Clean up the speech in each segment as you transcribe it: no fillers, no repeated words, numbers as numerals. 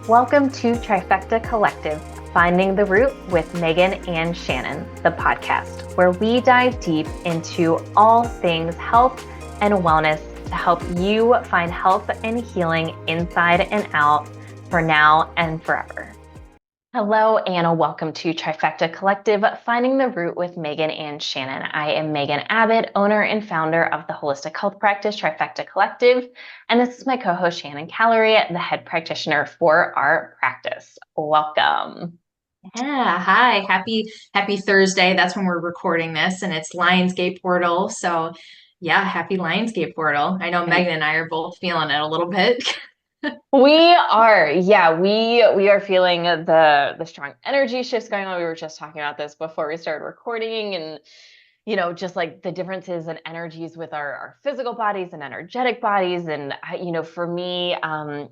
Welcome to Trifecta Collective, Finding the Root with Megan and Shannon, the podcast, where we dive deep into all things health and wellness to help you find health and healing inside and out for now and forever. Hello, and welcome to Trifecta Collective, Finding the Root with Megan and Shannon. I am Megan Abbott, owner and founder of the holistic health practice Trifecta Collective, and this is my co-host Shannon Calorie, the head practitioner for our practice. Welcome. Yeah, hi. Happy Thursday. That's when we're recording this, and it's Lionsgate Portal. So yeah, happy Lionsgate Portal. I know Megan and I are both feeling it a little bit. We are, yeah, we are feeling the strong energy shifts going on. We were just talking about this before we started recording, and just like the differences in energies with our physical bodies and energetic bodies. And for me,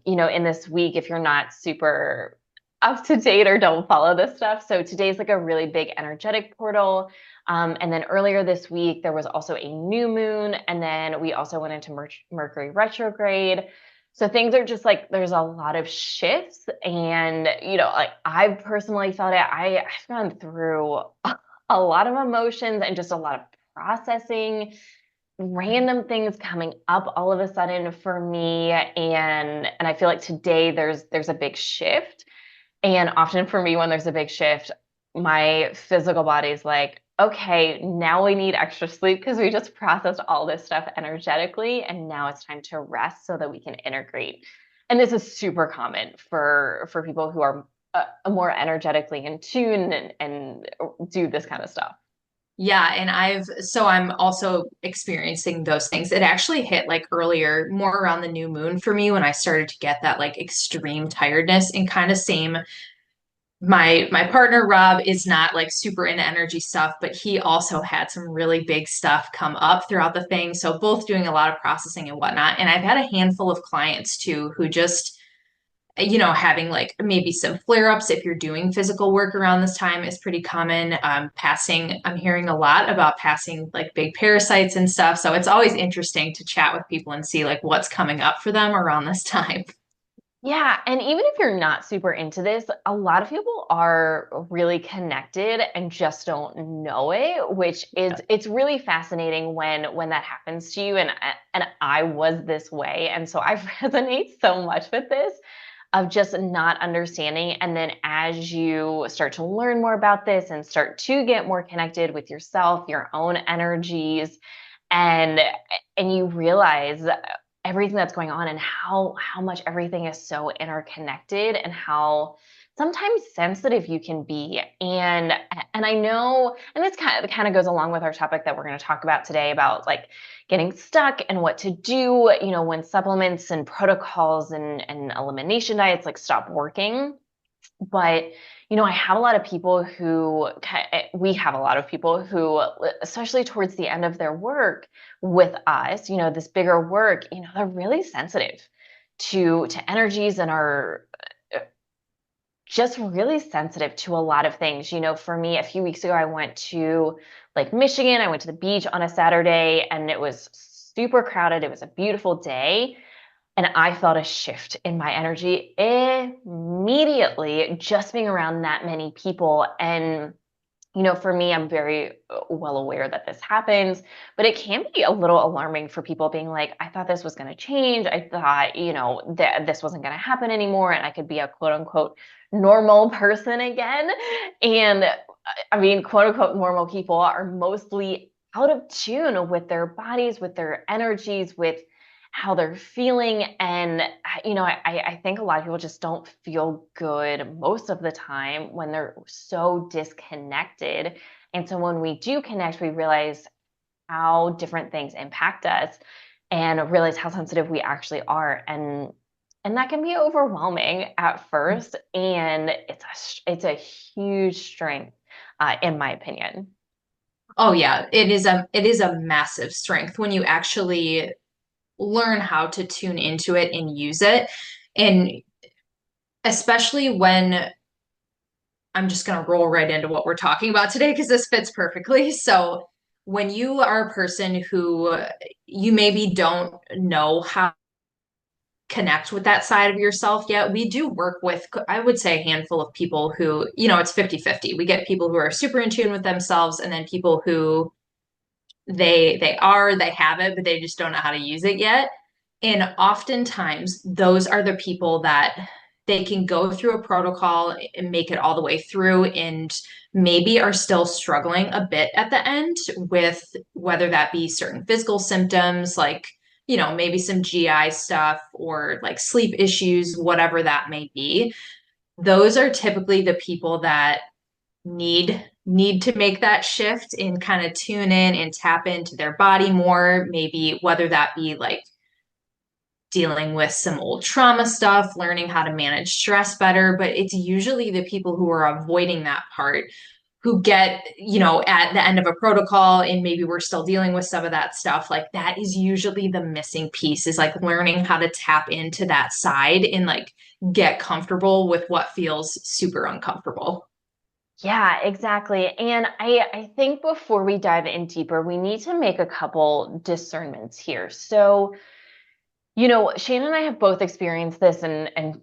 in this week, if you're not super up to date or don't follow this stuff, so today's like a really big energetic portal. And then earlier this week, there was also a new moon, and then we also went into Mercury retrograde. So things are just like there's a lot of shifts, and like I've personally felt it. I've gone through a lot of emotions and just a lot of processing, random things coming up all of a sudden for me, and I feel like today there's a big shift. And often for me, when there's a big shift, my physical body's like, okay, now we need extra sleep because we just processed all this stuff energetically, and now it's time to rest so that we can integrate. And this is super common for people who are more energetically in tune and do this kind of stuff. Yeah, and I'm also experiencing those things. It actually hit like earlier, more around the new moon for me when I started to get that like extreme tiredness and kind of same. My partner Rob is not like super into energy stuff, but he also had some really big stuff come up throughout the thing. So both doing a lot of processing and whatnot. And I've had a handful of clients too who just, having like maybe some flare-ups if you're doing physical work around this time is pretty common. I'm hearing a lot about passing like big parasites and stuff. So it's always interesting to chat with people and see like what's coming up for them around this time. Yeah, and even if you're not super into this, a lot of people are really connected and just don't know it, which is it's really fascinating when that happens to you. And I was this way, and so I resonate so much with this of just not understanding. And then as you start to learn more about this and start to get more connected with yourself, your own energies, and you realize everything that's going on and how much everything is so interconnected and how sometimes sensitive you can be. And I know, and this kind of goes along with our topic that we're going to talk about today about like getting stuck and what to do, when supplements and protocols and elimination diets like stop working. But I have a lot of people who we have a lot of people who, especially towards the end of their work with us, this bigger work, they're really sensitive to energies and are just really sensitive to a lot of things. For me, a few weeks ago, I went to Lake Michigan. I went to the beach on a Saturday, and it was super crowded. It was a beautiful day. And I felt a shift in my energy immediately just being around that many people. And, for me, I'm very well aware that this happens, but it can be a little alarming for people being like, I thought this was going to change. I thought, that this wasn't going to happen anymore. And I could be a quote unquote normal person again. And I mean, quote unquote normal people are mostly out of tune with their bodies, with their energies, with how they're feeling. And, I think a lot of people just don't feel good most of the time when they're so disconnected. And so when we do connect, we realize how different things impact us and realize how sensitive we actually are. And that can be overwhelming at first. And it's a huge strength, in my opinion. Oh yeah, it is a massive strength when you actually learn how to tune into it and use it. And especially when I'm just going to roll right into what we're talking about today because this fits perfectly. So, when you are a person who you maybe don't know how connect with that side of yourself yet. We do work with, I would say, a handful of people who, it's 50-50. We get people who are super in tune with themselves, and then people who they have it, but they just don't know how to use it yet. And oftentimes those are the people that they can go through a protocol and make it all the way through, and maybe are still struggling a bit at the end with whether that be certain physical symptoms, like, maybe some GI stuff or like sleep issues, whatever that may be. Those are typically the people that need to make that shift and kind of tune in and tap into their body more, maybe whether that be like dealing with some old trauma stuff, learning how to manage stress better. But it's usually the people who are avoiding that part who get, at the end of a protocol, and maybe we're still dealing with some of that stuff. Like, that is usually the missing piece, is like learning how to tap into that side and like get comfortable with what feels super uncomfortable. Yeah, exactly. And I think before we dive in deeper, we need to make a couple discernments here. So, Shane and I have both experienced this, and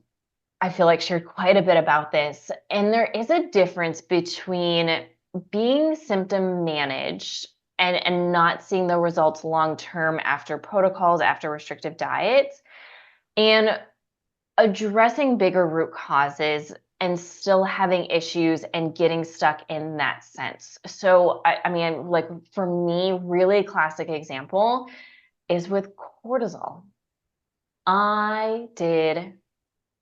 I feel like shared quite a bit about this. And there is a difference between being symptom managed and not seeing the results long term after protocols, after restrictive diets, and addressing bigger root causes and still having issues and getting stuck in that sense. So, I mean, like for me, really classic example is with cortisol. I did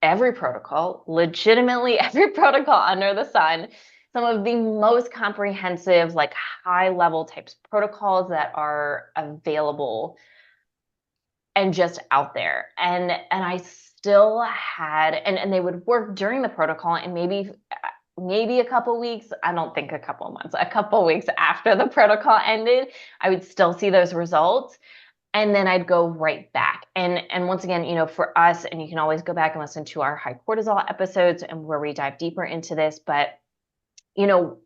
every protocol, legitimately every protocol under the sun, some of the most comprehensive, like high level types protocols that are available and just out there. And I still had, and they would work during the protocol, and maybe a couple weeks, I don't think a couple months, a couple weeks after the protocol ended, I would still see those results. And then I'd go right back. And once again, for us, and you can always go back and listen to our high cortisol episodes and where we dive deeper into this, but you know,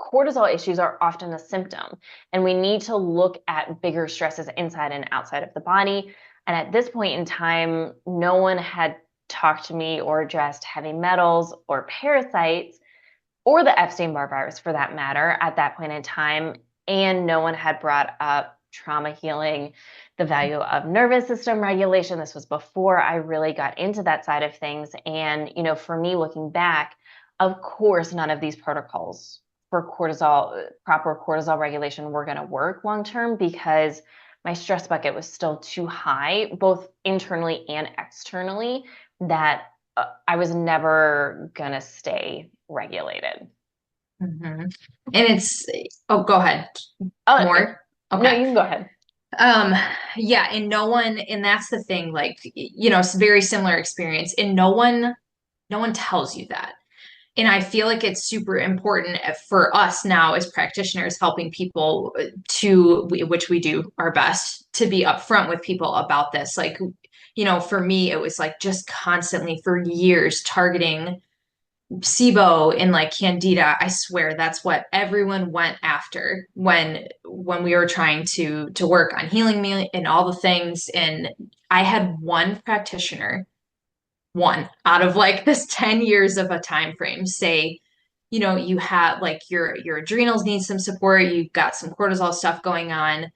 cortisol issues are often a symptom, and we need to look at bigger stresses inside and outside of the body. And at this point in time, no one had talked to me or addressed heavy metals or parasites or the Epstein-Barr virus for that matter at that point in time. And no one had brought up trauma healing, the value of nervous system regulation. This was before I really got into that side of things. And, for me, looking back, of course, none of these protocols for cortisol, proper cortisol regulation, were going to work long term because my stress bucket was still too high, both internally and externally, that I was never going to stay regulated. Mm-hmm. And oh, go ahead. Oh, More? no, Okay. you can go ahead. Um, yeah, and no one, and that's the thing, like, it's a very similar experience, and no one tells you that. And I feel like it's super important for us now as practitioners helping people which we do our best to be upfront with people about this. Like, for me, it was like just constantly for years targeting SIBO and like Candida. I swear that's what everyone went after when we were trying to work on healing me and all the things. And I had one practitioner, one out of like this 10 years of a time frame, say, you have like your adrenals need some support, you've got some cortisol stuff going on,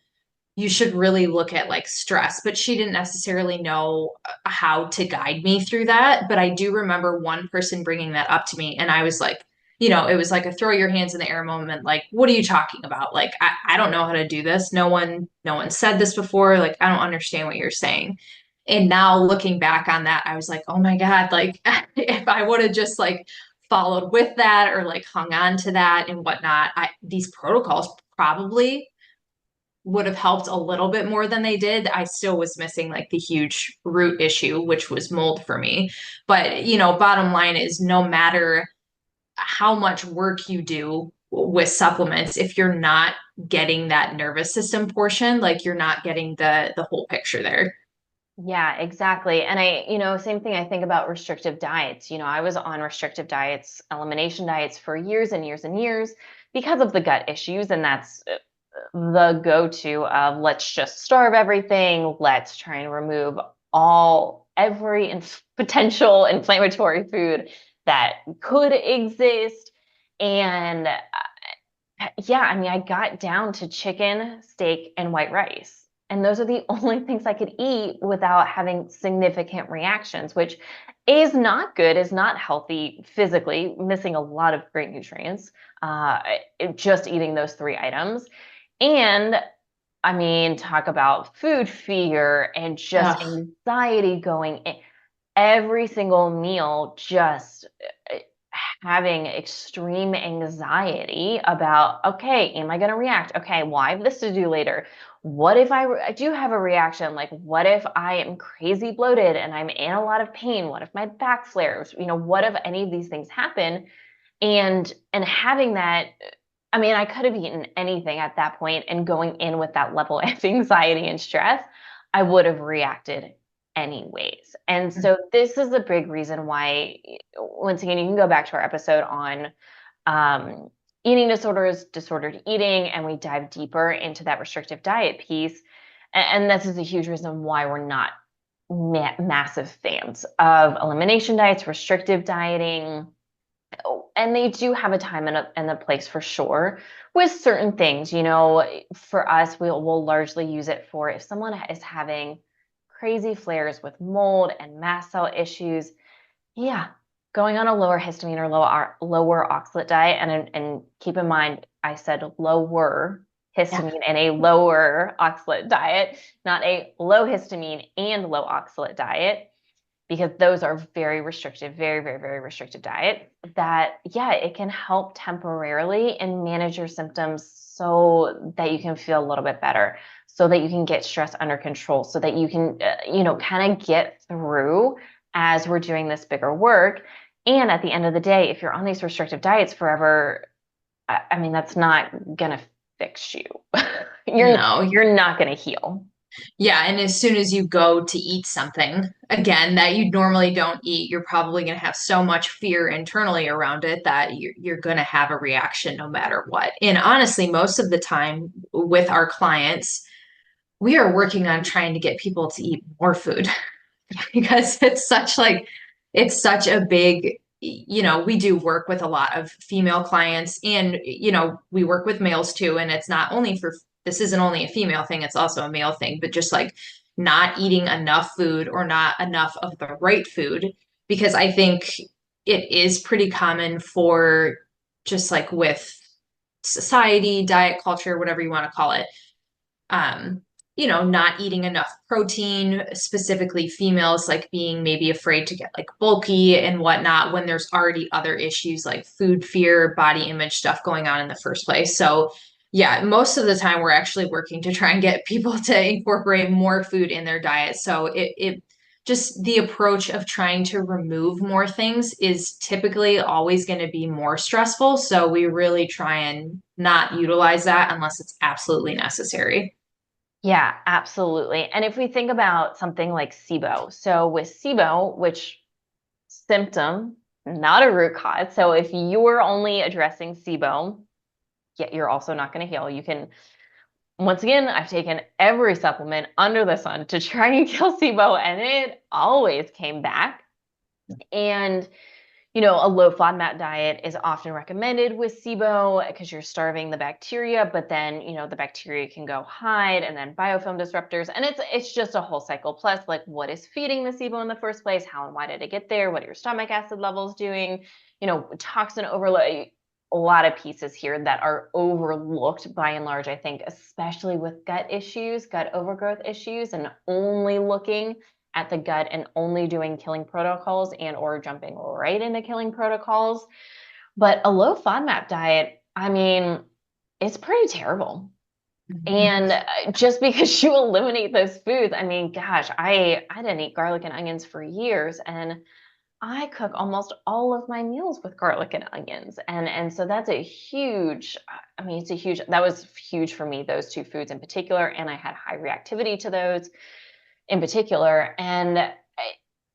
you should really look at like stress. But she didn't necessarily know how to guide me through that. But I do remember one person bringing that up to me, and I was like, it was like a throw your hands in the air moment. Like, what are you talking about? Like, I don't know how to do this. No one said this before. Like, I don't understand what you're saying. And now looking back on that, I was like, oh my God, like if I would have just like followed with that or like hung on to that and whatnot, these protocols probably would have helped a little bit more than they did. I still was missing like the huge root issue, which was mold for me. But, bottom line is no matter how much work you do with supplements, if you're not getting that nervous system portion, like you're not getting the whole picture there. Yeah, exactly. And same thing I think about restrictive diets. I was on restrictive diets, elimination diets for years and years and years because of the gut issues. And that's the go-to of let's just starve everything. Let's try and remove all every potential inflammatory food that could exist. And yeah, I mean, I got down to chicken, steak, and white rice. And those are the only things I could eat without having significant reactions, which is not good, is not healthy physically, missing a lot of great nutrients, just eating those three items. And I mean, talk about food fear and just Ugh. anxiety going in. Every single meal, just having extreme anxiety about, okay, am I going to react? Okay, well, I have this to do later. What if I do have a reaction? Like, what if I am crazy bloated and I'm in a lot of pain? What if my back flares? What if any of these things happen? And having that, I mean, I could have eaten anything at that point, and going in with that level of anxiety and stress, I would have reacted anyways. And so this is a big reason why, once again, you can go back to our episode on eating disorders, disordered eating, and we dive deeper into that restrictive diet piece. And this is a huge reason why we're not massive fans of elimination diets, restrictive dieting. And they do have a time and a place for sure with certain things. For us, we'll largely use it for if someone is having crazy flares with mold and mast cell issues. Yeah, going on a lower histamine or lower oxalate diet, and keep in mind I said lower Yeah. histamine and a lower oxalate diet, not a low histamine and low oxalate diet, because those are very restrictive, very, very, very restrictive diet. That, yeah, it can help temporarily and manage your symptoms so that you can feel a little bit better, so that you can get stress under control, so that you can, kind of get through as we're doing this bigger work. And at the end of the day, if you're on these restrictive diets forever, I mean, that's not gonna fix you. you're No. you're not gonna heal. Yeah, and as soon as you go to eat something again that you normally don't eat, you're probably going to have so much fear internally around it that you're going to have a reaction no matter what. And honestly, most of the time with our clients, we are working on trying to get people to eat more food because it's such a big, we do work with a lot of female clients and, we work with males too. And it's not only for, this isn't only a female thing, it's also a male thing, but just like not eating enough food or not enough of the right food. Because I think it is pretty common for just like with society, diet culture, whatever you want to call it, um, not eating enough protein, specifically females like being maybe afraid to get like bulky and whatnot when there's already other issues like food fear, body image stuff going on in the first place. So, yeah, most of the time we're actually working to try and get people to incorporate more food in their diet. So it just the approach of trying to remove more things is typically always going to be more stressful. So we really try and not utilize that unless it's absolutely necessary. Yeah, absolutely. And if we think about something like SIBO, so with SIBO, which symptom, not a root cause. So if you're only addressing SIBO, yet you're also not going to heal. You can, once again, I've taken every supplement under the sun to try and kill SIBO, and it always came back. And a low FODMAP diet is often recommended with SIBO because you're starving the bacteria, but then, the bacteria can go hide, and then biofilm disruptors. And it's just a whole cycle. Plus, like, what is feeding the SIBO in the first place? How and why did it get there? What are your stomach acid levels doing? Toxin overload. A lot of pieces here that are overlooked by and large, I think, especially with gut issues, gut overgrowth issues, and only looking at the gut and only doing killing protocols and or jumping right into killing protocols. But a low FODMAP diet, I mean, it's pretty terrible. Mhm. And just because you eliminate those foods, I mean, gosh, I didn't eat garlic and onions for years, and I cook almost all of my meals with garlic and onions. And so that's a huge, I mean, that was huge for me, those two foods in particular. And I had high reactivity to those in particular. And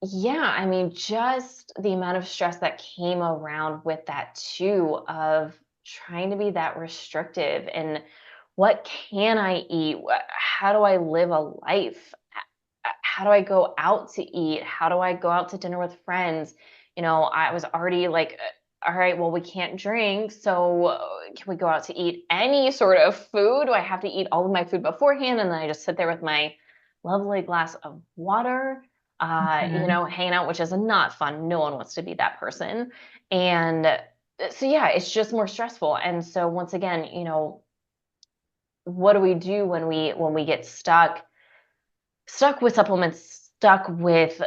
yeah, I mean, just the amount of stress that came around with that too, of trying to be that restrictive and what can I eat? How do I live a life? how do I go out to eat? How do I go out to dinner with friends? I was already like, all right, well, we can't drink. So can we go out to eat any sort of food? Do I have to eat all of my food beforehand? And then I just sit there with my lovely glass of water, Mhm. hanging out, which is not fun. No one wants to be that person. And so, yeah, it's just more stressful. And so once again, what do we do when we get stuck with supplements, stuck with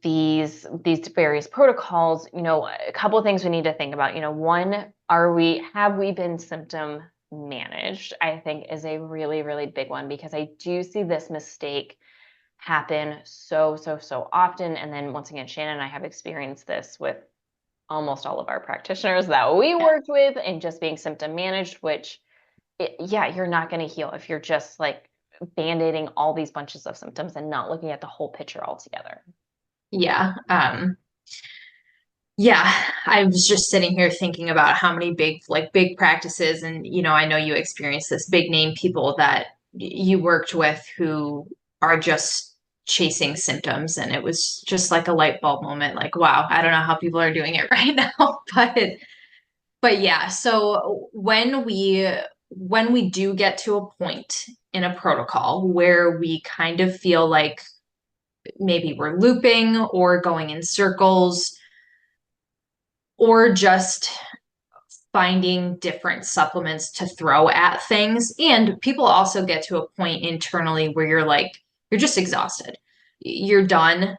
these various protocols? A couple of things we need to think about. One, have we been symptom managed? I think is a really, really big one, because I do see this mistake happen so, so, so often. And then once again, Shannon and I have experienced this with almost all of our practitioners that we Yeah. worked with, and just being symptom managed, which yeah, you're not going to heal if you're just like band-aiding all these bunches of symptoms and not looking at the whole picture altogether. Yeah. Yeah, I was just sitting here thinking about how many big practices, and I know you experienced this, big name people that you worked with who are just chasing symptoms, and it was just like a light bulb moment, like, wow, I don't know how people are doing it right now, but yeah, so when we do get to a point in a protocol where we kind of feel like maybe we're looping or going in circles, or just finding different supplements to throw at things. And people also get to a point internally where you're just exhausted. You're done.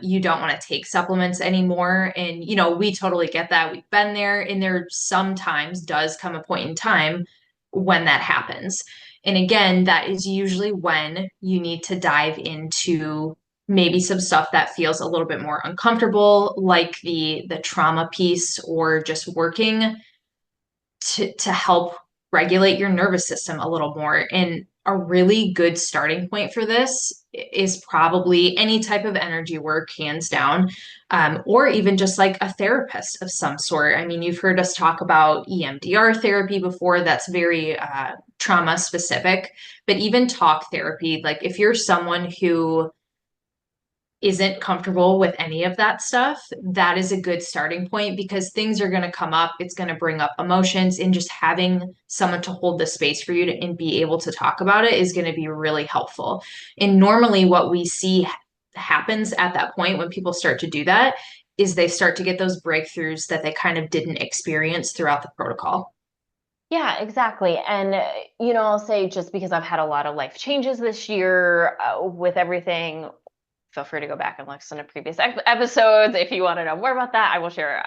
You don't want to take supplements anymore. And, we totally get that. We've been there. And there sometimes does come a point in time when that happens. And again, that is usually when you need to dive into maybe some stuff that feels a little bit more uncomfortable, like the trauma piece, or just working to help regulate your nervous system a little more. And a really good starting point for this is probably any type of energy work, hands down, or even just like a therapist of some sort. I mean, you've heard us talk about EMDR therapy before, that's very trauma specific, but even talk therapy, like if you're someone who isn't comfortable with any of that stuff, that is a good starting point, because things are going to come up. It's going to bring up emotions, and just having someone to hold the space for you and be able to talk about it is going to be really helpful. And normally, what we see happens at that point when people start to do that is they start to get those breakthroughs that they kind of didn't experience throughout the protocol. Yeah, exactly. And, I'll say, just because I've had a lot of life changes this year, with everything, feel free to go back and listen to previous episodes if you want to know more about that. I will share.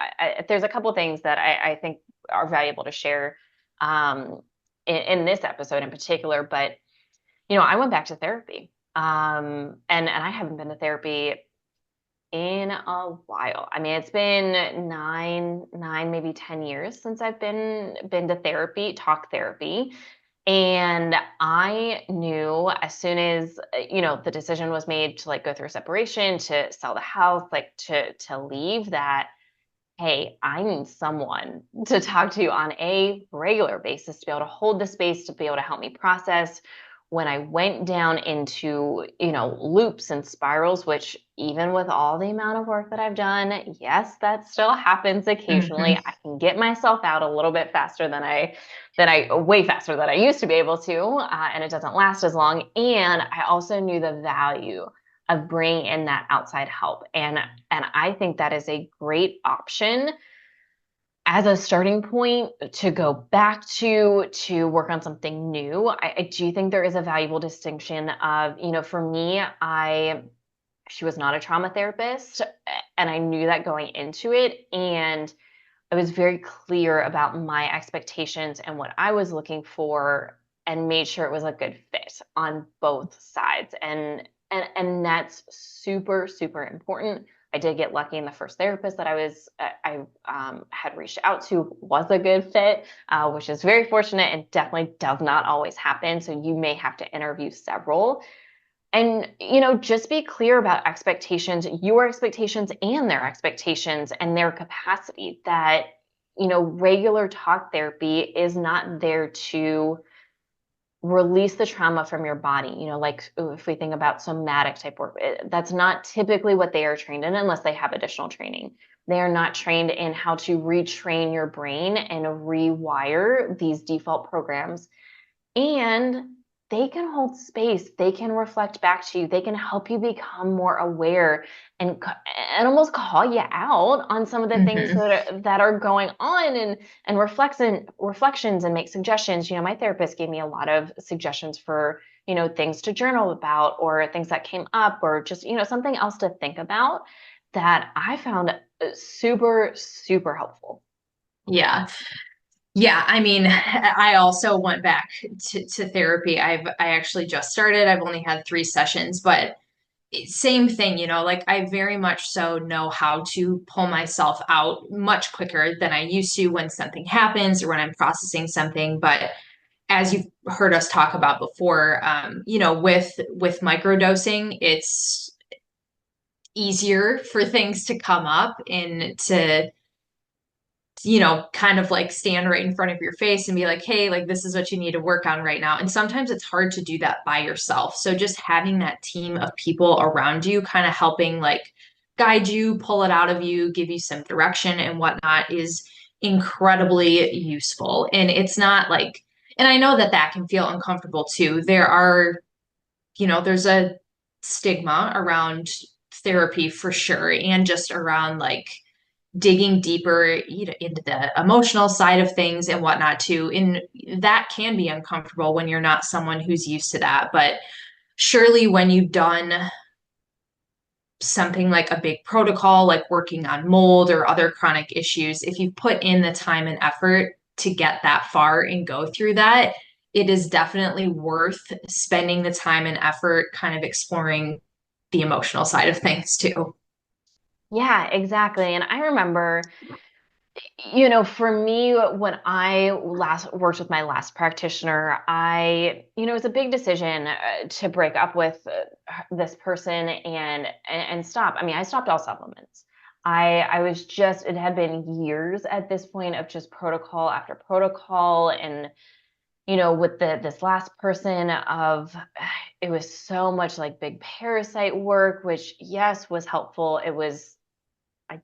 There's a couple things that I think are valuable to share, um, in this episode in particular. But, I went back to therapy, and I haven't been to therapy in a while. I mean, it's been nine, maybe 10 years since I've been to therapy, talk therapy. And I knew as soon as, the decision was made to like go through separation, to sell the house, like to leave, that, hey, I need someone to talk to on a regular basis, to be able to hold the space, to be able to help me process when I went down into, loops and spirals, which, even with all the amount of work that I've done, yes, that still happens occasionally. Mhm. I can get myself out a little bit faster than I way faster than I used to be able to, and it doesn't last as long. And I also knew the value of bringing in that outside help, and I think that is a great option as a starting point to go back to work on something new. I do think there is a valuable distinction of, for me, she was not a trauma therapist, and I knew that going into it. And I was very clear about my expectations and what I was looking for, and made sure it was a good fit on both sides. And that's super, super important. I did get lucky, in the first therapist that I had reached out to was a good fit, which is very fortunate and definitely does not always happen. So you may have to interview several. And, just be clear about expectations, your expectations and their expectations and their capacity, that, regular talk therapy is not there to release the trauma from your body. You know, like if we think about somatic type work, that's not typically what they are trained in unless they have additional training. They are not trained in how to retrain your brain and rewire these default programs. And they can hold space. They can reflect back to you. They can help you become more aware and almost call you out on some of the things Mhm. that are going on, and reflections and make suggestions. You know, my therapist gave me a lot of suggestions for, you know, things to journal about or things that came up or just, you know, something else to think about that I found super, super helpful. Yeah. Yeah, I mean, I also went back to therapy. I actually just started. I've only had 3 sessions, but same thing, you know, like I very much so know how to pull myself out much quicker than I used to when something happens or when I'm processing something. But as you've heard us talk about before, you know, with microdosing, it's easier for things to come up and to, you know, kind of like stand right in front of your face and be like, hey, like this is what you need to work on right now. And sometimes it's hard to do that by yourself. So just having that team of people around you, kind of helping like guide you, pull it out of you, give you some direction and whatnot is incredibly useful. And it's not like, and I know that that can feel uncomfortable too. There are, you know, there's a stigma around therapy for sure, and just around like digging deeper, you know, into the emotional side of things and whatnot too. And that can be uncomfortable when you're not someone who's used to that. But surely when you've done something like a big protocol, like working on mold or other chronic issues, if you put in the time and effort to get that far and go through that, it is definitely worth spending the time and effort kind of exploring the emotional side of things too. Yeah, exactly. And I remember, you know, for me, when I last worked with my last practitioner, you know, it was a big decision to break up with this person and stop. I mean, I stopped all supplements. I was just, it had been years at this point of just protocol after protocol, and you know, with this last person of, it was so much like big parasite work, which yes was helpful. It was, I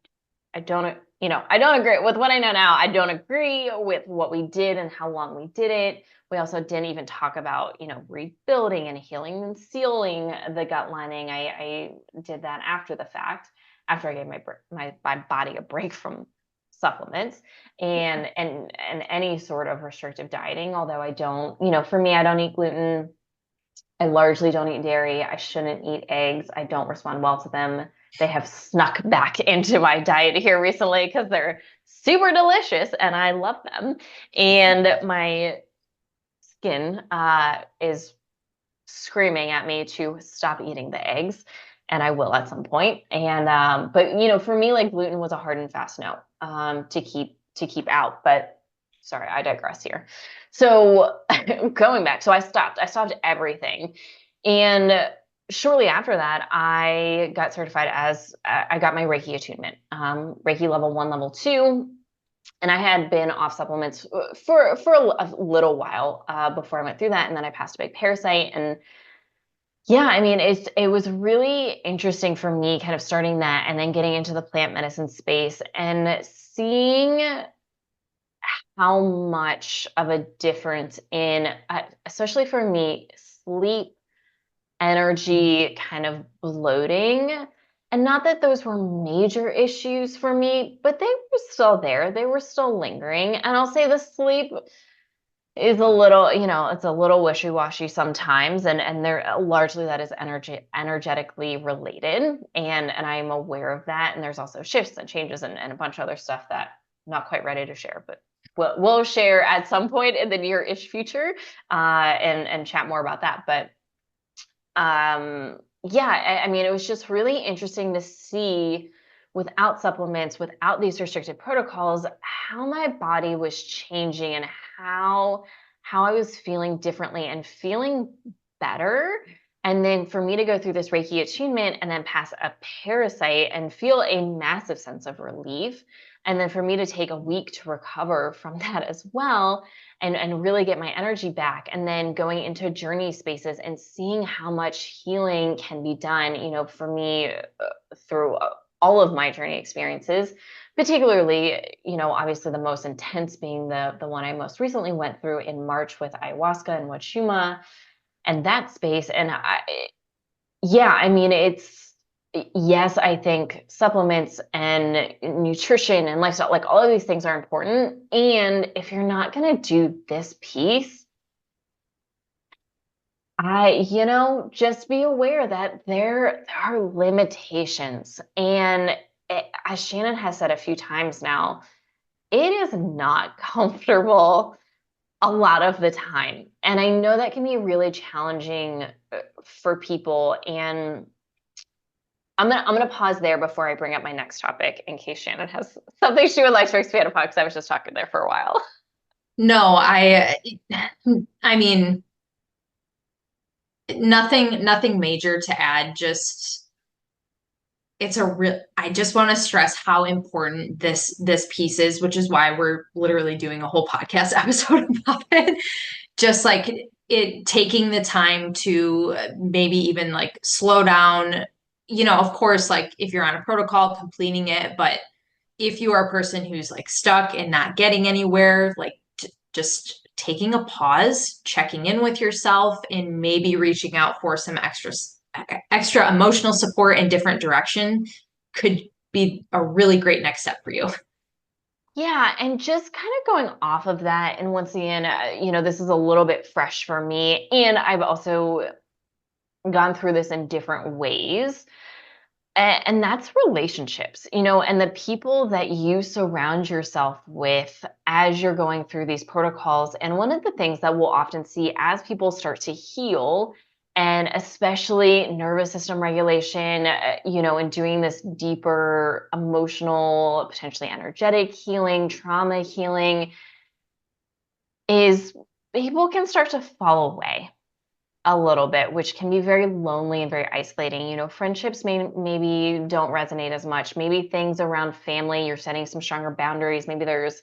I don't, you know, I don't agree with what I know now. I don't agree with what we did and how long we did it. We also didn't even talk about, you know, rebuilding and healing and sealing the gut lining. I did that after the fact, after I gave my body a break from supplements and any sort of restrictive dieting. Although I don't, you know, for me, I don't eat gluten. I largely don't eat dairy. I shouldn't eat eggs. I don't respond well to them. They have snuck back into my diet here recently because they're super delicious and I love them. And my skin is screaming at me to stop eating the eggs, and I will at some point. And but you know, for me, like gluten was a hard and fast no to keep out. But sorry, I digress here. So going back, so I stopped everything, and shortly after that, I got certified as I got my Reiki attunement, Reiki level 1, level 2, and I had been off supplements for a little while before I went through that, and then I passed a big parasite. And yeah, I mean, it was really interesting for me, kind of starting that and then getting into the plant medicine space and seeing how much of a difference in, especially for me, sleep, energy, kind of bloating. And not that those were major issues for me, but they were still there. They were still lingering. And I'll say the sleep is a little, you know, it's a little wishy-washy sometimes. And there largely that is energetically related. And I'm aware of that. And there's also shifts and changes and a bunch of other stuff that I'm not quite ready to share, but we'll share at some point in the near-ish future and chat more about that. But yeah, I mean, it was just really interesting to see without supplements, without these restricted protocols, how my body was changing and how I was feeling differently and feeling better And then for me to go through this Reiki attunement and then pass a parasite and feel a massive sense of relief. And then for me to take a week to recover from that as well, and really get my energy back. And then going into journey spaces and seeing how much healing can be done, for me through all of my journey experiences, particularly, obviously the most intense being the one I most recently went through in March with ayahuasca and Wachuma and that space. And yeah, I mean, yes, I think supplements and nutrition and lifestyle, like all of these things are important. And if you're not going to do this piece, just be aware that there are limitations. And as Shannon has said a few times now, it is not comfortable a lot of the time. And I know that can be really challenging for people. And I'm gonna pause there before I bring up my next topic in case Shannon has something she would like to expand upon because I was just talking there for a while. No, I mean, nothing major to add, just I just want to stress how important this piece is, which is why we're literally doing a whole podcast episode about it. Just like it taking the time to maybe even like slow down, of course, like if you're on a protocol, completing it, but if you are a person who's like stuck and not getting anywhere, like just taking a pause, checking in with yourself, and maybe reaching out for some extra emotional support in different direction could be a really great next step for you. Yeah, and just kind of going off of that, and once again, this is a little bit fresh for me, and I've also gone through this in different ways. And that's relationships, and the people that you surround yourself with as you're going through these protocols. And one of the things that we'll often see as people start to heal, and especially nervous system regulation, and doing this deeper emotional, potentially energetic healing, trauma healing, is people can start to fall away a little bit, which can be very lonely and very isolating. Friendships maybe don't resonate as much. Maybe things around family, you're setting some stronger boundaries. Maybe there's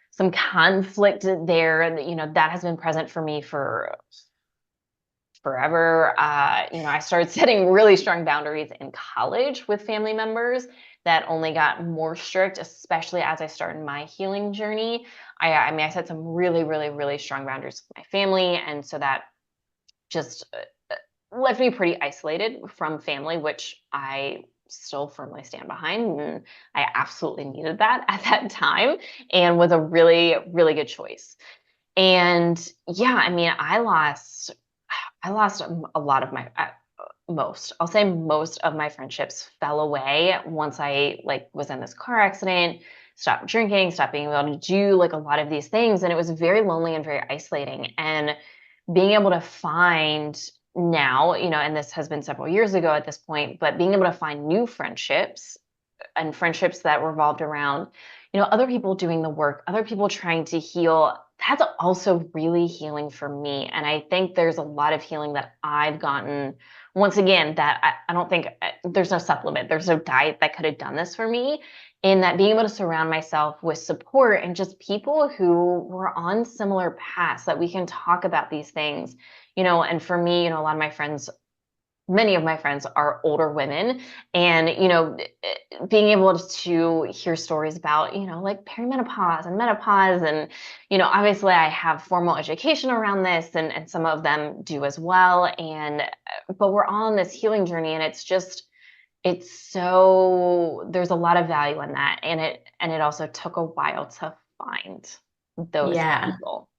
some conflict there, and that has been present for me for forever. I started setting really strong boundaries in college with family members that only got more strict, especially as I started my healing journey. I mean, I set some really, really, really strong boundaries with my family, and so that just left me pretty isolated from family, which I still firmly stand behind. And I absolutely needed that at that time and was a really, really good choice. And yeah, I mean, I lost a lot of my, I'll say most of my friendships fell away once I was in this car accident, stopped drinking, stopped being able to do like a lot of these things. And it was very lonely and very isolating. And being able to find now, and this has been several years ago at this point, but being able to find new friendships and friendships that revolved around, other people doing the work, other people trying to heal, that's also really healing for me. And I think there's a lot of healing that I've gotten. Once again, that I don't think there's no supplement, there's no diet that could have done this for me. In that being able to surround myself with support and just people who were on similar paths that we can talk about these things, and for me, a lot of my friends, many of my friends are older women, and being able to hear stories about like perimenopause and menopause, and obviously I have formal education around this, and some of them do as well, and but we're all on this healing journey, and there's a lot of value in that, and it also took a while to find those Yeah. people.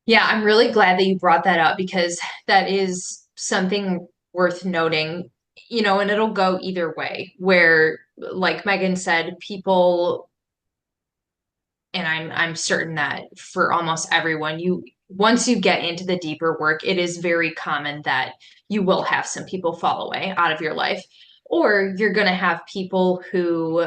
Yeah, I'm really glad that you brought that up because that is something worth noting, and it'll go either way, where, like Megan said, people, and I'm certain that for almost everyone, once you get into the deeper work, it is very common that you will have some people fall away out of your life, or you're going to have people who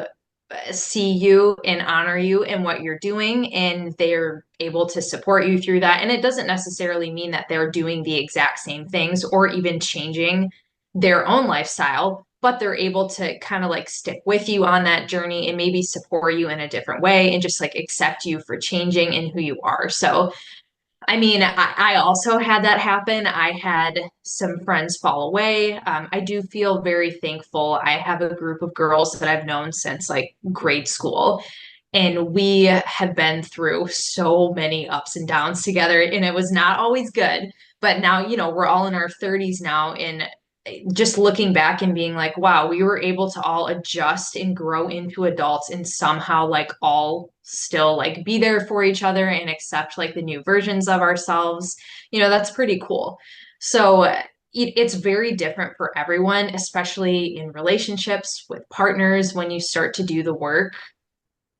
see you and honor you in what you're doing, and they're able to support you through that. And it doesn't necessarily mean that they're doing the exact same things or even changing their own lifestyle, but they're able to kind of like stick with you on that journey and maybe support you in a different way and just like accept you for changing and who you are. So I mean, I also had that happen. I had some friends fall away. I do feel very thankful. I have a group of girls that I've known since like grade school, and we have been through so many ups and downs together, and it was not always good. But now, we're all in our 30s now, and just looking back and being like, wow, we were able to all adjust and grow into adults and somehow like all still like be there for each other and accept like the new versions of ourselves. That's pretty cool. So it's very different for everyone, especially in relationships with partners. When you start to do the work,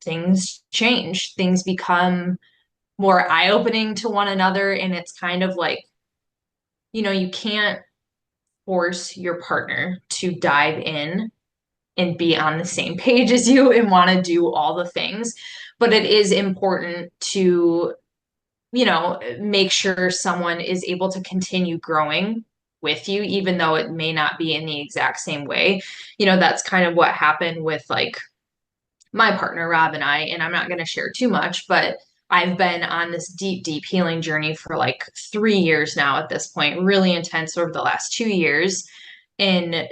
things change, things become more eye-opening to one another. And it's kind of like, you can't force your partner to dive in and be on the same page as you and want to do all the things. But it is important to, make sure someone is able to continue growing with you, even though it may not be in the exact same way. That's kind of what happened with like my partner, Rob, and I, and I'm not going to share too much, but I've been on this deep, deep healing journey for like 3 years now at this point, really intense over the last 2 years. And,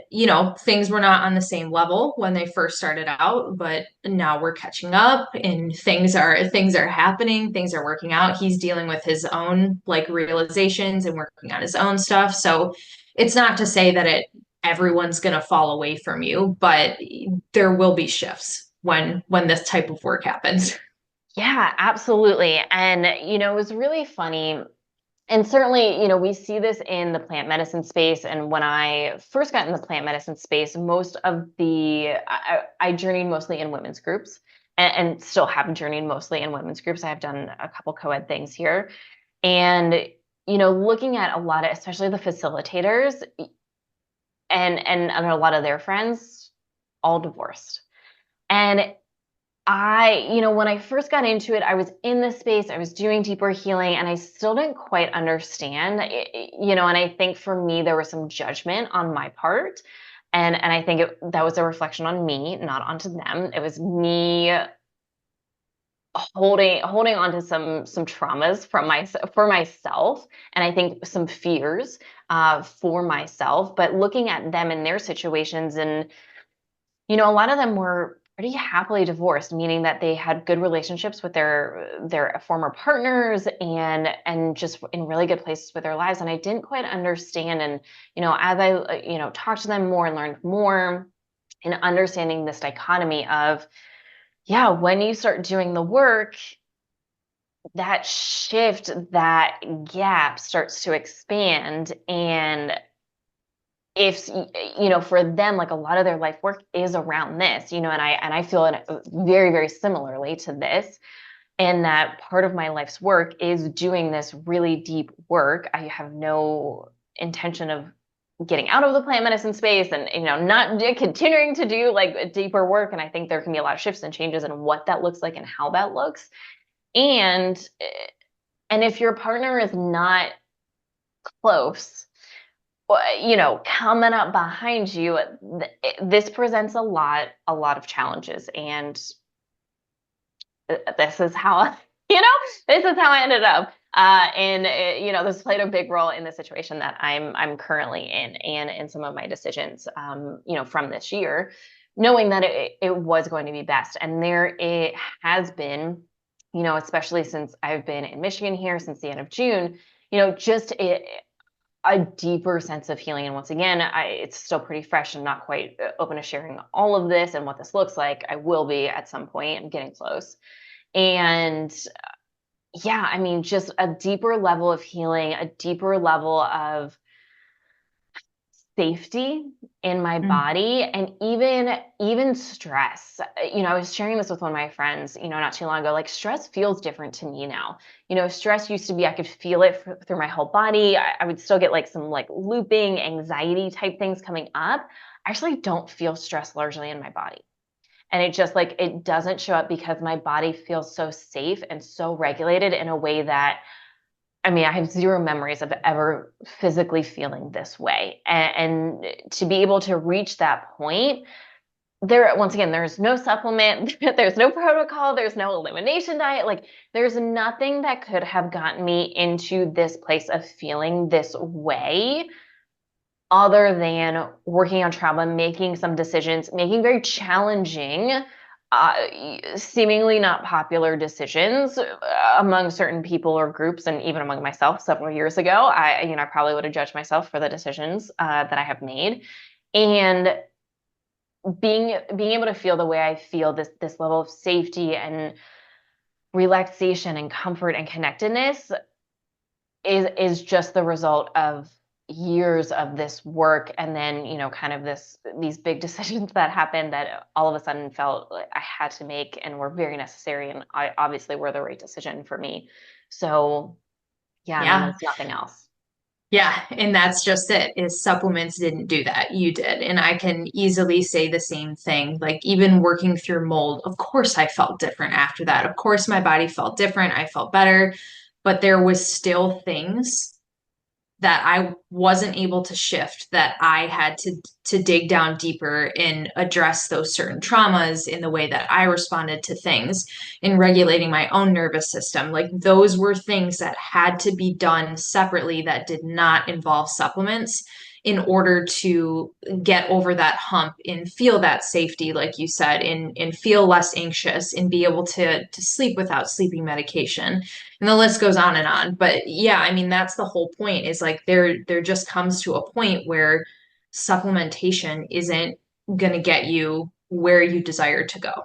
things were not on the same level when they first started out, but now we're catching up and things are happening, things are working out. He's dealing with his own like realizations and working on his own stuff. So it's not to say that everyone's going to fall away from you, but there will be shifts when this type of work happens. Yeah, absolutely. And, it was really funny. And certainly, we see this in the plant medicine space. And when I first got in the plant medicine space, I journeyed mostly in women's groups and still have journeyed mostly in women's groups. I've done a couple co-ed things here. And, looking at a lot of, especially the facilitators and a lot of their friends, all divorced. And when I first got into it, I was in the space, I was doing deeper healing, and I still didn't quite understand, and I think for me, there was some judgment on my part. And I think that was a reflection on me, not onto them. It was me holding on to some traumas for myself, and I think some fears for myself, but looking at them in their situations, and a lot of them were pretty happily divorced, meaning that they had good relationships with their former partners and just in really good places with their lives. And I didn't quite understand. And as I talked to them more and learned more, and understanding this dichotomy of, yeah, when you start doing the work, that shift, that gap starts to expand. And if for them, like a lot of their life work is around this, and I feel it very, very similarly to this, and that part of my life's work is doing this really deep work. I have no intention of getting out of the plant medicine space and not continuing to do like deeper work. And I think there can be a lot of shifts and changes in what that looks like and how that looks. And if your partner is not close, coming up behind you, this presents a lot of challenges. And this is how, this is how I ended up. And this played a big role in the situation that I'm currently in, and in some of my decisions, from this year, knowing that it was going to be best. And it has been, especially since I've been in Michigan here since the end of June, just a deeper sense of healing. And once again, it's still pretty fresh and not quite open to sharing all of this and what this looks like. I will be at some point. I'm getting close. And yeah, I mean, just a deeper level of healing, a deeper level of safety in my Mm. body, and even stress. I was sharing this with one of my friends, not too long ago. Like, stress feels different to me now. Stress used to be, I could feel it through my whole body. I would still get like some like looping anxiety type things coming up. I actually don't feel stress largely in my body. And it just like, it doesn't show up because my body feels so safe and so regulated in a way that, I mean, I have zero memories of ever physically feeling this way. And to be able to reach that point, there, once again, there's no supplement, there's no protocol, there's no elimination diet. Like, there's nothing that could have gotten me into this place of feeling this way other than working on trauma, making some decisions, making very challenging, seemingly not popular decisions among certain people or groups, and even among myself several years ago. I probably would have judged myself for the decisions that I have made. And being able to feel the way I feel, this level of safety and relaxation and comfort and connectedness is just the result of years of this work, and then kind of these big decisions that happened that all of a sudden felt like I had to make and were very necessary, and I obviously were the right decision for me. So yeah, I mean, Yeah. it's nothing else. Yeah, and that's just it, is supplements didn't do that. You did. And I can easily say the same thing. Like even working through mold, of course I felt different after that. Of course my body felt different. I felt better, but there was still things that I wasn't able to shift, that I had to dig down deeper and address those certain traumas in the way that I responded to things, in regulating my own nervous system. Like those were things that had to be done separately, that did not involve supplements, in order to get over that hump and feel that safety, like you said, and feel less anxious and be able to sleep without sleeping medication. And the list goes on and on. But yeah, I mean, that's the whole point, is like there just comes to a point where supplementation isn't going to get you where you desire to go.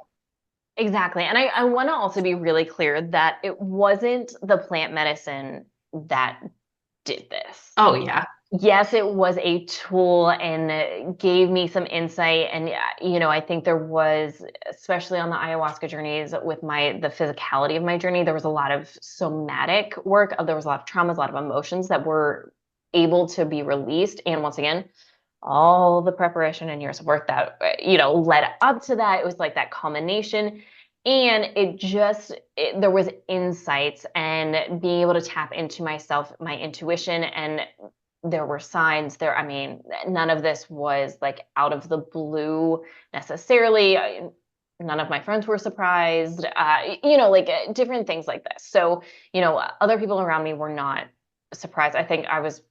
Exactly. And I want to also be really clear that it wasn't the plant medicine that did this. Oh yeah. Yes, it was a tool and gave me some insight. And, I think there was, especially on the ayahuasca journeys with the physicality of my journey, there was a lot of somatic work. There was a lot of traumas, a lot of emotions that were able to be released. And once again, all the preparation and years of work that, led up to that, it was like that culmination. And there was insights and being able to tap into myself, my intuition, and there were signs there. I mean, none of this was like out of the blue necessarily. None of my friends were surprised, different things like this. So, other people around me were not surprised. I think I was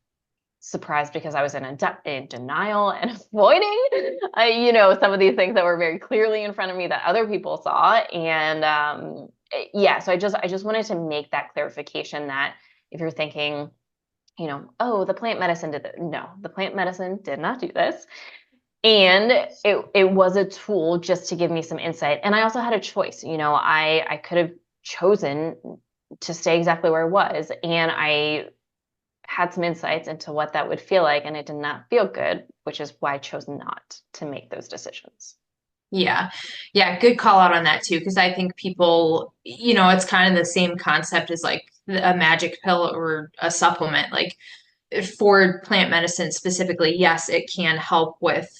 surprised because I was in denial and avoiding, some of these things that were very clearly in front of me that other people saw. And yeah, so I just wanted to make that clarification that if you're thinking, oh, the plant medicine did it. No, the plant medicine did not do this. And it was a tool just to give me some insight. And I also had a choice. I could have chosen to stay exactly where I was. And I had some insights into what that would feel like, and it did not feel good, which is why I chose not to make those decisions. Yeah. Yeah. Good call out on that too. Cause I think people, it's kind of the same concept as like a magic pill or a supplement. Like for plant medicine specifically, yes, it can help with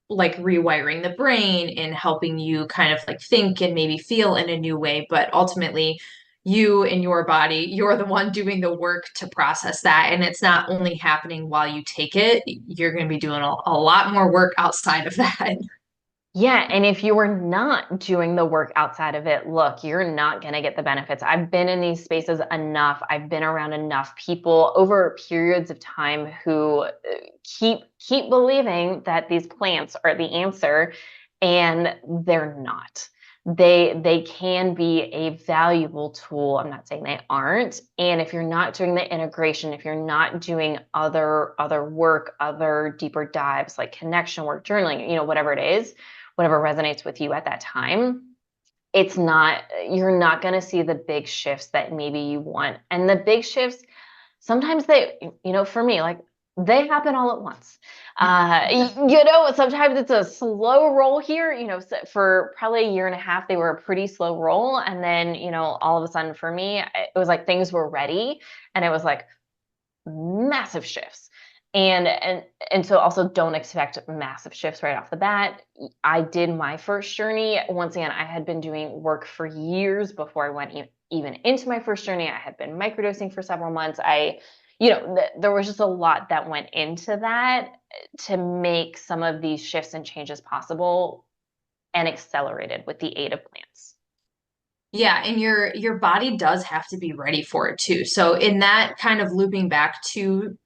like rewiring the brain and helping you kind of like think and maybe feel in a new way. But ultimately, you and your body, you're the one doing the work to process that. And it's not only happening while you take it, you're going to be doing a lot more work outside of that. Yeah, and if you are not doing the work outside of it, look, you're not going to get the benefits. I've been in these spaces enough. I've been around enough people over periods of time who keep believing that these plants are the answer, and they're not. They can be a valuable tool. I'm not saying they aren't. And if you're not doing the integration, if you're not doing other work, other deeper dives like connection work, journaling, whatever it is, whatever resonates with you at that time, you're not going to see the big shifts that maybe you want. And the big shifts, sometimes for me, like they happen all at once. Sometimes it's a slow roll here, for probably a year and a half, they were a pretty slow roll. And then, all of a sudden for me, it was like things were ready and it was like massive shifts. And so also don't expect massive shifts right off the bat. I did my first journey. Once again, I had been doing work for years before I went even into my first journey. I had been microdosing for several months. There was just a lot that went into that to make some of these shifts and changes possible and accelerated with the aid of plants. Yeah, and your body does have to be ready for it too. So in that kind of looping back to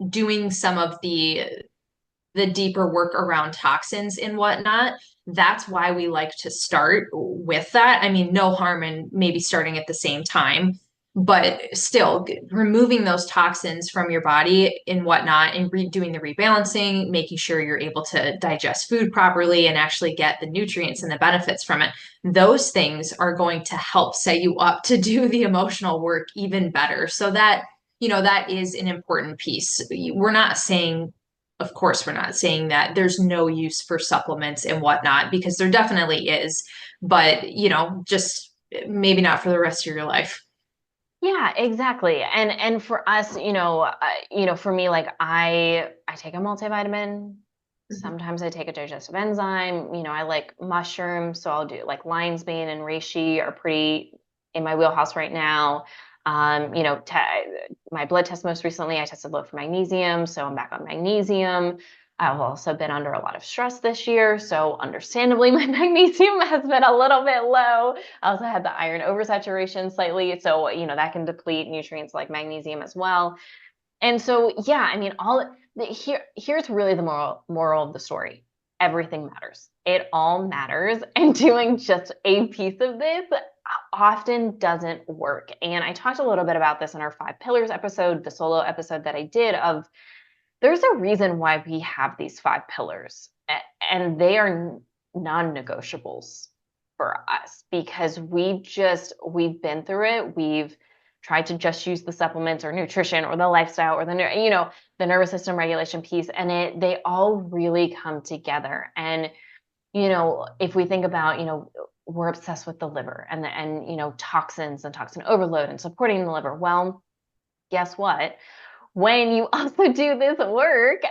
doing some of the deeper work around toxins and whatnot, that's why we like to start with that. I mean, no harm in maybe starting at the same time, but still removing those toxins from your body and whatnot and doing the rebalancing, making sure you're able to digest food properly and actually get the nutrients and the benefits from it. Those things are going to help set you up to do the emotional work even better. So that, that is an important piece. We're not saying, of course, we're not saying that there's no use for supplements and whatnot, because there definitely is, but just maybe not for the rest of your life. Yeah, exactly. And for us, for me, like I take a multivitamin. Mhm. Sometimes I take a digestive enzyme. I like mushrooms, so I'll do like lion's mane and reishi are pretty in my wheelhouse right now. My blood test most recently, I tested low for magnesium, so I'm back on magnesium. I've also been under a lot of stress this year, so understandably, my magnesium has been a little bit low. I also had the iron oversaturation slightly, so that can deplete nutrients like magnesium as well. And so, yeah, I mean, here's really the moral of the story. Everything matters. It all matters, and doing just a piece of this often doesn't work. And I talked a little bit about this in our 5 pillars episode, the solo episode that I did of there's a reason why we have these 5 pillars, and they are non-negotiables for us because we've been through it. We've tried to just use the supplements or nutrition or the lifestyle or the nervous system regulation piece, and they all really come together. And if we think about we're obsessed with the liver and toxins and toxin overload and supporting the liver. Well, guess what? When you also do this work,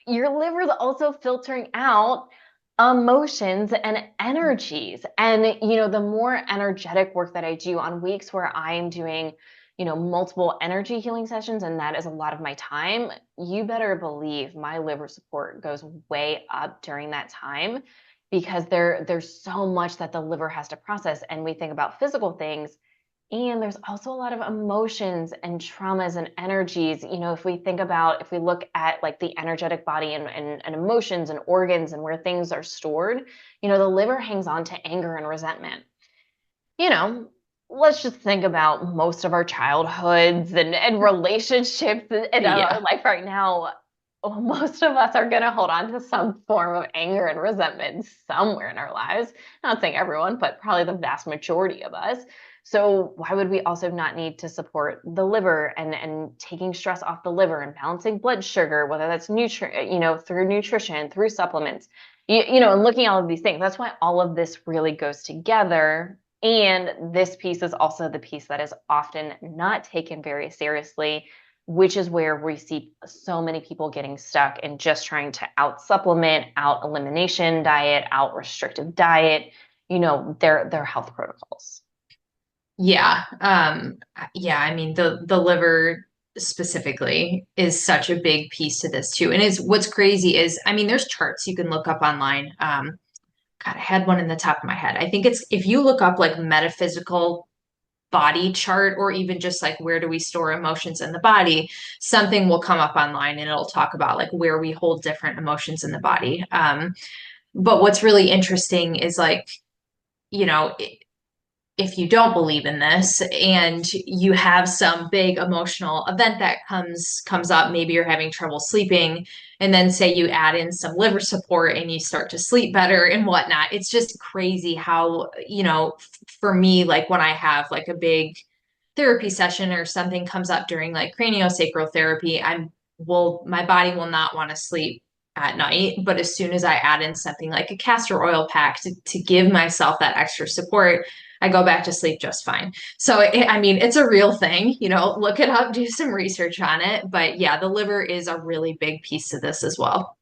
your liver is also filtering out emotions and energies. And, the more energetic work that I do on weeks where I'm doing, multiple energy healing sessions, and that is a lot of my time, you better believe my liver support goes way up during that time because there's so much that the liver has to process. And we think about physical things and there's also a lot of emotions and traumas and energies. If we look at like the energetic body and emotions and organs and where things are stored, the liver hangs on to anger and resentment. You know, let's just think about most of our childhoods and relationships in our Yeah. life right now. Most of us are going to hold on to some form of anger and resentment somewhere in our lives. Not saying everyone, but probably the vast majority of us. So why would we also not need to support the liver and taking stress off the liver and balancing blood sugar, whether that's through nutrition, through supplements, and looking at all of these things. That's why all of this really goes together. And this piece is also the piece that is often not taken very seriously, which is where we see so many people getting stuck in just trying to out supplement, out elimination diet, out restrictive diet, their health protocols. Yeah. Yeah, I mean the liver specifically is such a big piece to this too. And is what's crazy is, I mean, there's charts you can look up online. God, I had one in the top of my head. I think it's if you look up like metaphysical body chart, or even just like where do we store emotions in the body, something will come up online and it'll talk about like where we hold different emotions in the body. But what's really interesting is like, you know, if you don't believe in this and you have some big emotional event that comes up, maybe you're having trouble sleeping, and then say you add in some liver support and you start to sleep better and whatnot. It's just crazy how, for me, like when I have like a big therapy session or something comes up during like craniosacral therapy, my body will not want to sleep at night. But as soon as I add in something like a castor oil pack to give myself that extra support, I go back to sleep just fine. So, I mean, it's a real thing, look it up, do some research on it. But yeah, the liver is a really big piece to this as well.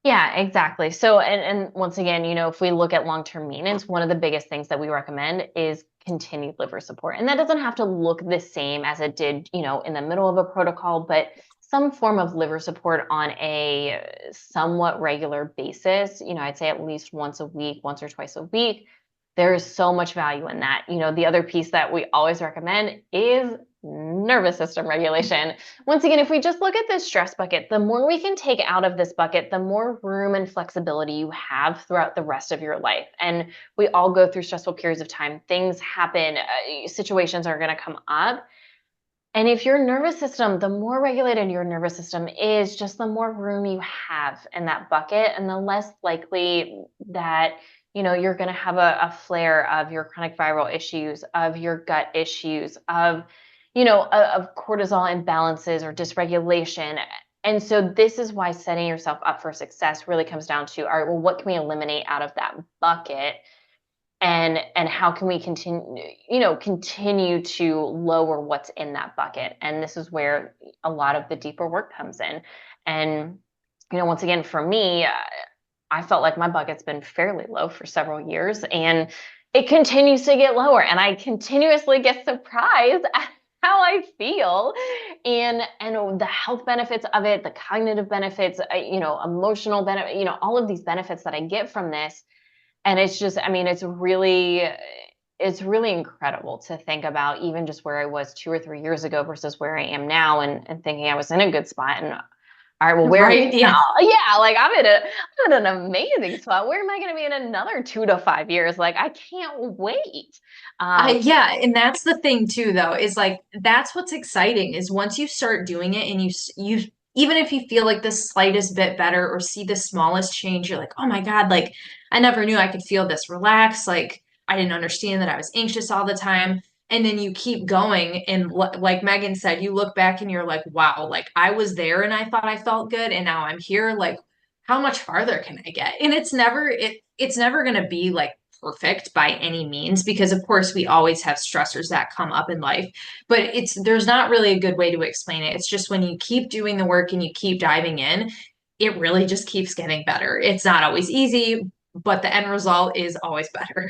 Yeah, exactly. So, and once again, if we look at long-term maintenance, one of the biggest things that we recommend is continued liver support. And that doesn't have to look the same as it did, in the middle of a protocol, but some form of liver support on a somewhat regular basis. I'd say at least once a week, once or twice a week. There is so much value in that. The other piece that we always recommend is nervous system regulation. Once again, if we just look at this stress bucket, the more we can take out of this bucket, the more room and flexibility you have throughout the rest of your life. And we all go through stressful periods of time. Things happen, situations are going to come up. And if your nervous system, the more regulated your nervous system is, just the more room you have in that bucket, and the less likely that you're going to have a flare of your chronic viral issues, of your gut issues, of cortisol imbalances or dysregulation. And so this is why setting yourself up for success really comes down to, all right, well, what can we eliminate out of that bucket? And how can we continue to lower what's in that bucket? And this is where a lot of the deeper work comes in. And once again, for me, I felt like my bucket's been fairly low for several years, and it continues to get lower, and I continuously get surprised at how I feel, and the health benefits of it, the cognitive benefits, emotional benefit, all of these benefits that I get from this. And it's just, I mean, it's really incredible to think about, even just where I was 2 or 3 years ago versus where I am now, and thinking I was in a good spot. And all right, well, where am Right? I Yeah. now? Yeah, like I'm in an amazing spot. Where am I going to be in another 2 to 5 years? Like, I can't wait. Yeah, and that's the thing too, though, is like that's what's exciting is once you start doing it and you even if you feel like the slightest bit better or see the smallest change, you're like, oh my God, like I never knew I could feel this relaxed. Like I didn't understand that I was anxious all the time. And then you keep going, and like Megan said, you look back and you're like, wow, like I was there and I thought I felt good, and now I'm here. Like, how much farther can I get? And it's never gonna be like perfect by any means because of course we always have stressors that come up in life, but there's not really a good way to explain it. It's just when you keep doing the work and you keep diving in, it really just keeps getting better. It's not always easy, but the end result is always better.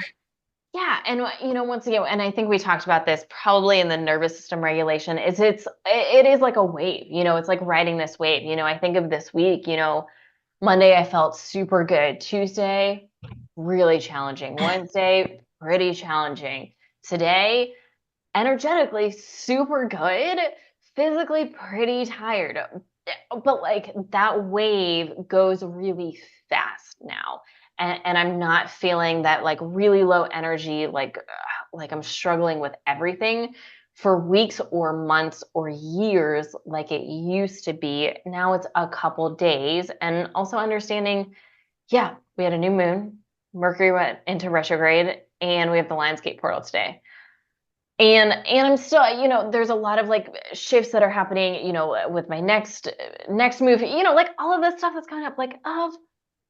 Yeah, and once again, and I think we talked about this probably in the nervous system regulation, it is like a wave. It's like riding this wave. I think of this week. Monday I felt super good. Tuesday, really challenging. Wednesday, pretty challenging. Today, energetically super good. Physically pretty tired. But like that wave goes really fast now. And I'm not feeling that like really low energy, like I'm struggling with everything for weeks or months or years like it used to be. Now it's a couple days. And also understanding, yeah, we had a new moon, Mercury went into retrograde, and we have the Lionsgate portal today. And I'm still, there's a lot of like shifts that are happening, with my next move, like all of this stuff that's coming up, like, of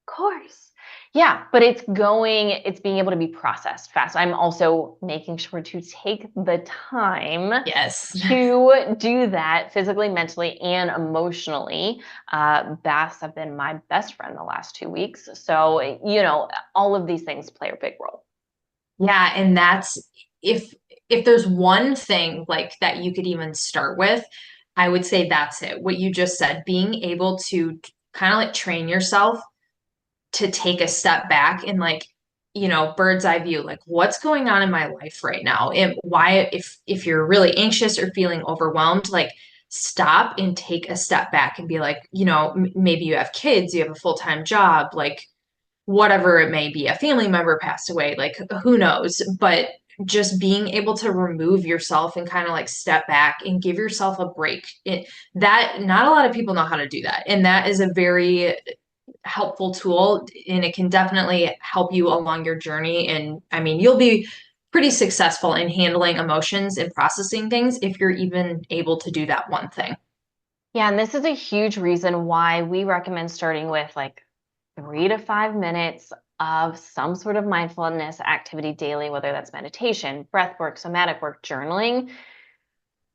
course. Yeah, but it's being able to be processed fast. I'm also making sure to take the time Yes. to do that physically, mentally, and emotionally. Baths have been my best friend the last 2 weeks. So, all of these things play a big role. Yeah, and that's if there's one thing like that you could even start with, I would say that's it. What you just said, being able to kind of like train yourself to take a step back and like bird's eye view, like what's going on in my life right now, and why, if you're really anxious or feeling overwhelmed, like stop and take a step back and be like, maybe you have kids, you have a full-time job, like whatever it may be, a family member passed away, like who knows, but just being able to remove yourself and kind of like step back and give yourself a break, that not a lot of people know how to do that, and that is a very helpful tool, and it can definitely help you along your journey. And I mean, you'll be pretty successful in handling emotions and processing things if you're even able to do that one thing. Yeah, and this is a huge reason why we recommend starting with like 3 to 5 minutes of some sort of mindfulness activity daily, whether that's meditation, breath work, somatic work, journaling.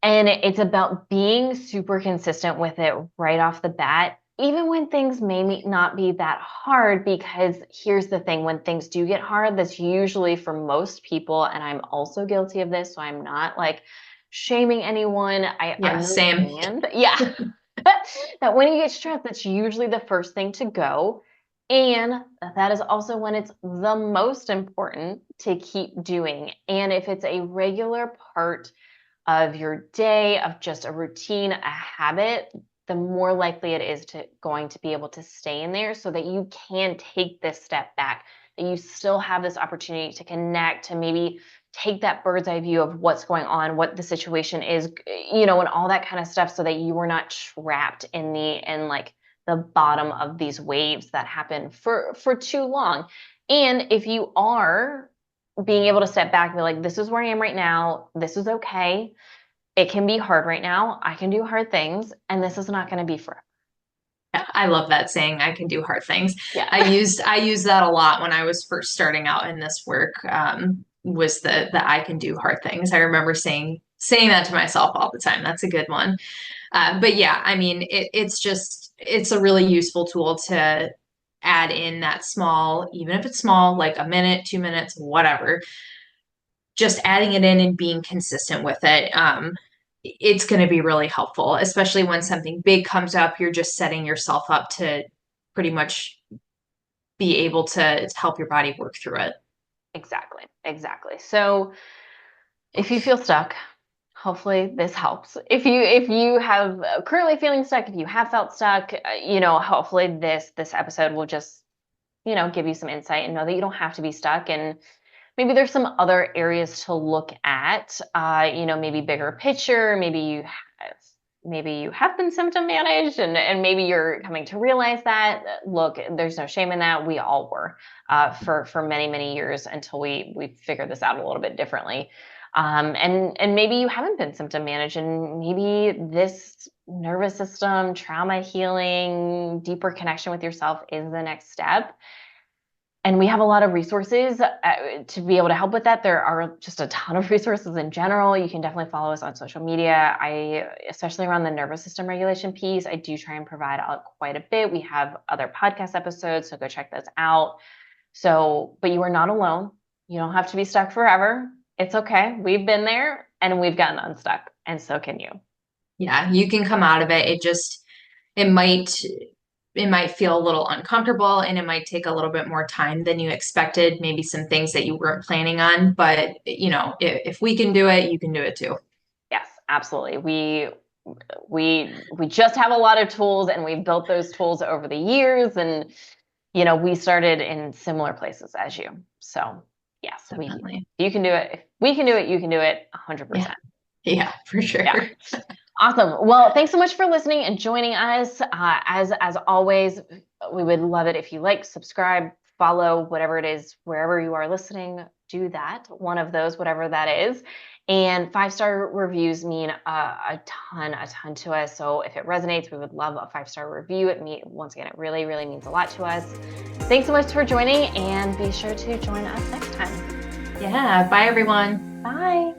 And it's about being super consistent with it right off the bat, even when things not be that hard. Because here's the thing, when things do get hard, that's usually for most people, and I'm also guilty of this, so I'm not like shaming anyone. I Same. understand. Yeah. That when you get stressed, that's usually the first thing to go. And that is also when it's the most important to keep doing. And if it's a regular part of your day, of just a routine, a habit, the more likely it is going to be able to stay in there, so that you can take this step back, that you still have this opportunity to connect, to maybe take that bird's eye view of what's going on, what the situation is, and all that kind of stuff, so that you are not trapped in like the bottom of these waves that happen for too long. And if you are being able to step back and be like, this is where I am right now, this is okay, it can be hard right now, I can do hard things, and this is not going to be forever. Yeah, I love that saying, I can do hard things. Yeah. I used that a lot when I was first starting out in this work. Was the I can do hard things. I remember saying that to myself all the time. That's a good one. But yeah, I mean, it's a really useful tool to add in that small, even if it's small, like a minute, 2 minutes, whatever, just adding it in and being consistent with it. It's going to be really helpful, especially when something big comes up. You're just setting yourself up to pretty much be able to help your body work through it. Exactly. So if you feel stuck, hopefully this helps. If you have currently feeling stuck, if you have felt stuck, hopefully this episode will just give you some insight and know that you don't have to be stuck. And maybe there's some other areas to look at, maybe bigger picture, maybe you have been symptom managed, and maybe you're coming to realize that, look, there's no shame in that. We all were for many, many years, until we figured this out a little bit differently. And maybe you haven't been symptom managed, and maybe this nervous system, trauma healing, deeper connection with yourself is the next step. And we have a lot of resources to be able to help with that. There are just a ton of resources in general. You can definitely follow us on social media. Especially around the nervous system regulation piece, I do try and provide quite a bit. We have other podcast episodes, so go check those out. But you are not alone. You don't have to be stuck forever. It's okay. We've been there and we've gotten unstuck, and so can you. Yeah, you can come out of it. It might feel a little uncomfortable, and it might take a little bit more time than you expected, maybe some things that you weren't planning on, but if we can do it, you can do it too. Yes, absolutely. We just have a lot of tools, and we've built those tools over the years, and we started in similar places as you. So yes, you can do it. If we can do it, you can do it 100%. Yeah, for sure. Yeah. Awesome. Well, thanks so much for listening and joining us. As always, we would love it if you subscribe, follow, whatever it is, wherever you are listening, do that. One of those, whatever that is. And 5-star reviews mean a ton to us. So if it resonates, we would love a 5-star review. Once again, it really, really means a lot to us. Thanks so much for joining, and be sure to join us next time. Yeah. Bye, everyone. Bye.